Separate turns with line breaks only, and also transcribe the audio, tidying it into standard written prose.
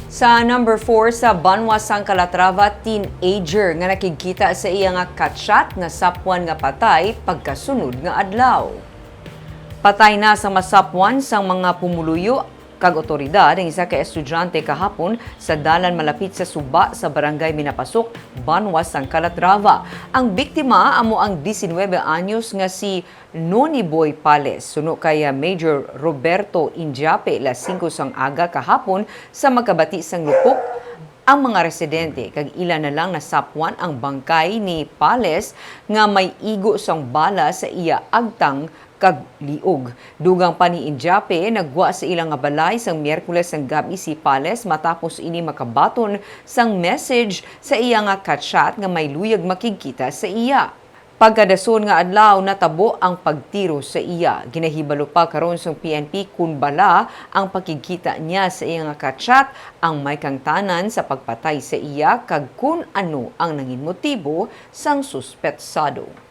Sa number 4 sa Banwa sang Calatrava, teenager nga nakikita sa iya nga katsyat nga sapwan nga patay pagkasunod nga adlaw. Patay na sa masapwan sang mga pumuluyo kag otoridad ang isa ka estudyante kahapon sa dalan malapit sa suba sa barangay Minapasok, Banwa sang Calatrava. Ang biktima amo ang 19 anyos nga si Noni Boy Pales. Suno kay Major Roberto Injape las 5 sang aga kahapon sa magkabati sang lupok ang mga residente kag ilan na lang nasapwan ang bangkay ni Pales nga may igo sang bala sa iya agtang kag liog. Dugang pa ni Injape, nagwa sa ilang nga balay sang Miyerkules sang gabi si Pales matapos ini makabaton sang message sa iya nga katsyat nga may luyag makikita sa iya. Pagkadason nga adlaw natabo ang pagtiro sa iya. Ginahibalo pa karon sang PNP kun bala ang pagkikita niya sa iya nga katsyat ang may kangtanan sa pagpatay sa iya kag kun ano ang nangin motibo sang suspetsado.